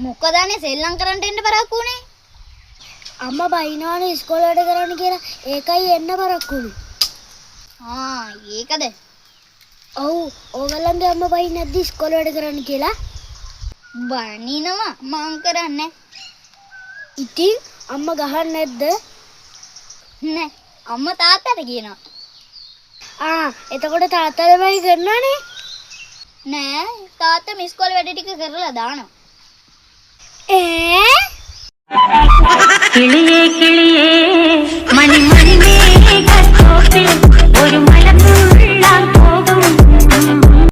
මොකදනේ සෙල්ලම් කරන්න එන්න බරක් උනේ? අම්මා බයිනවනේ ඉස්කෝලේ වැඩ කරන්න කියලා. ඒකයි එන්න බරක් උනේ. ඒකද? ඔව්. ඕගොල්ලන්ගේ අම්මා බයි නැද්ද ඉස්කෝලේ වැඩ කරන්න කියලා? බනිනවා මං කරන්නේ. ඉතින් අම්මා ගහන්නේ නැද්ද? නෑ. අම්මා තාත්තට කියනවා. එතකොට තාත්තා තමයි කරනවනේ. නෑ තාත්තා ඉස්කෝලේ වැඩ ටික කරලා දානවා. കിളിയേ കിളിയേ മണി മണി മേഘത്തോപ്പിൽ ഒരു മലമുള്ള